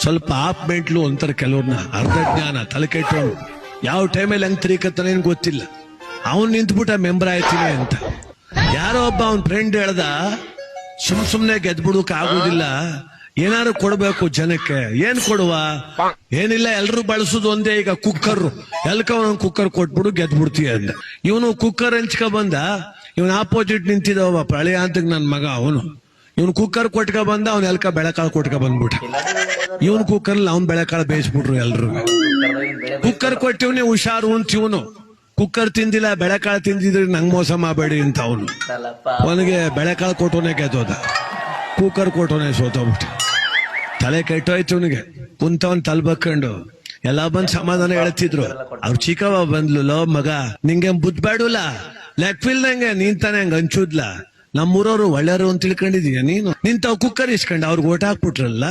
ಸ್ವಲ್ಪ app mental ಅಂತಾರೆ ಕೆಲವ್ರನ್ನ, ಅರ್ಧ ಜ್ಞಾನ ತಲೆ ಕೆಟ್ಟವನು. ಯಾವ ಟೈಮಲ್ಲಿ ಹಂಗ್ ತಿರುಗತ್ತಾನೆ ಏನ್ ಗೊತ್ತಿಲ್ಲ. ಅವನ್ ನಿಂತ್ಬಿಟ್ಟ ಮೆಂಬರ್ ಆಯ್ತೀನಿ ಅಂತ. ಯಾರೋ ಒಬ್ಬ ಅವನ್ ಫ್ರೆಂಡ್ ಹೇಳ್ದ, ಸುಮ್ನೆ ಗೆದ್ಬಿಡಕ್ ಆಗುದಿಲ್ಲ, ಏನಾರು ಕೊಡ್ಬೇಕು ಜನಕ್ಕೆ. ಏನ್ ಕೊಡುವ? ಏನಿಲ್ಲ, ಎಲ್ರು ಬಳಸುದು ಒಂದೇ ಈಗ ಕುಕ್ಕರ್. ಎಲ್ಕ ಒಂದೊಂದು ಕುಕ್ಕರ್ ಕೊಟ್ಬಿಡು ಗೆದ್ಬಿಡ್ತೀಯ ಅಂದ. ಇವನು ಕುಕ್ಕರ್ ಹಂಚ್ಕ ಬಂದ. ಇವನ್ ಆಪೋಸಿಟ್ ನಿಂತಿದವ ಪ್ರಳಯ ಅಂತ ನನ್ ಮಗ. ಅವನು ಇವನು ಕುಕ್ಕರ್ ಕೊಟ್ಕ ಬಂದ, ಅವ್ನ ಎಲ್ಕ ಬೆಳೆಕಾಳು ಕೊಟ್ಕ ಬಂದ್ಬಿಟ್ಟ. ಇವನ್ ಕುಕ್ಕರ್ ಅವ್ನ್ ಬೆಳೆಕಾಳು ಬೇಯಿಸ್ಬಿಟ್ರು ಎಲ್ರು. ಕುಕ್ಕರ್ ಕೊಟ್ಟಿವ್ನಿ ಹುಷಾರು ಅಂತ ಇವನು. ಕುಕ್ಕರ್ ತಿಂದಿಲ್ಲ, ಬೆಳೆಕಾಳು ತಿಂದಿದ್ರೆ ನಂಗ್ ಮೋಸ ಮಾಡಬೇಡಿ ಅಂತ ಅವನು. ಅವನಿಗೆ ಬೆಳೆಕಾಳು ಕೊಟ್ಟವನೇ ಗೆದ್ದೋದ, ಕುಕ್ಕರ್ ಕೊಟ್ಟವನೇ ಸೋತೋಗ್ಬಿಟ್ಟ. ತಲೆ ಕೆಟ್ಟೋಯ್ತು ಅವನಿಗೆ. ಕುಂತವನ್ ತಲ್ಬಕ್ಕೊಂಡು ಎಲ್ಲಾ ಬಂದ್ ಸಮಾಧಾನ ಹೇಳ್ತಿದ್ರು. ಅವ್ರ ಚಿಕ್ಕವ ಬಂದ್ಲು, ಲೋ ಮಗ ನಿಂಗೆ ಬುದ್ಧ ಬೇಡಲ್ಲ, ಲೆಕ್ವಿಲ್ದಂಗೆ ನೀನ್ ತಾನೆ ಹಂಗ ಹಂಚುದ್ಲ. ನಮ್ಮೂರವ್ರು ಒಳ್ಳೆಯವರು ಅಂತ ತಿಳ್ಕೊಂಡಿದೀಯ ನೀನು. ನಿಂತಾವ್ ಕುಕ್ಕರ್ ಇಸ್ಕೊಂಡ್ ಅವ್ರಿಗೆ ಓಟ್ ಹಾಕ್ಬಿಟ್ರಲ್ಲ.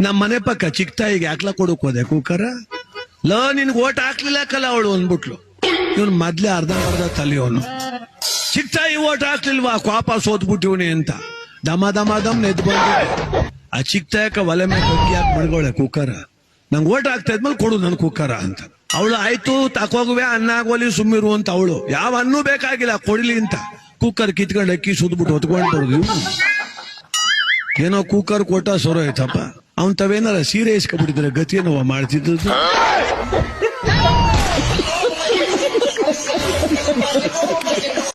ನಮ್ ಮನೆ ಪಕ್ಕ ಚಿಕ್ಕ ತಾಯಿಗೆ ಹಾಕ್ಲಾ ಕೊಡಕ್ ಹೋದೆ ಕುಕ್ಕರ್. ಲೋ ನಿನ್ಗೆ ಓಟ್ ಹಾಕ್ಲಿಲ್ಲಕಲ್ಲ ಅವಳು ಅಂದ್ಬಿಟ್ಲು. ಇವನ್ ಮೊದ್ಲೇ ಅರ್ಧ ತಲಿಯವನು. ಚಿಕ್ಕ ತಾಯಿ ಓಟ್ ಹಾಕ್ಲಿಲ್ವಾ, ಕೋಪ ಸೋತ್ಬಿಟ್ಟಿವ್ನಿ ಅಂತ ದಮ ನೆದ್ ಬಂದ. ಆ ಚಿಕ್ಕ ತಾಯಕ ಒಲೆ ಮೇಲೆ ಕಟ್ಟಿ ಹಾಕಿ ಮಡ್ಗೋಳೆ ಕುಕ್ಕರ. ನಂಗೆ ಓಟ್ ಹಾಕ್ತಾ ಇದ್ಮೇಲೆ ಕೊಡು ನನ್ ಕುಕ್ಕರ ಅಂತ. ಅವಳು ಆಯ್ತು ತಕೋಗುವೆ, ಅನ್ನ ಆಗೋಲಿ ಸುಮ್ಮಿರು ಅಂತ ಅವಳು. ಯಾವ ಅನ್ನೂ ಬೇಕಾಗಿಲ್ಲ ಕೊಡ್ಲಿ ಅಂತ ಕುಕ್ಕರ್ ಕಿತ್ಕೊಂಡು ಅಕ್ಕಿ ಸುದ್ಬಿಟ್ಟು ಹೊತ್ಕೊಂಡ್ ಬರೋದು. ಏನೋ ಕುಕ್ಕರ್ ಕೊಟ್ಟ ಸೊರ ಆಯ್ತಪ್ಪ. ಅವನ್ ತಾವೇನಾರ ಸೀರೆ ಇಸ್ಕೊಂಡ್ಬಿಟ್ಟಿದ್ರೆ ಗತಿ ಏನೋ ಮಾಡ್ತಿದ್ದು.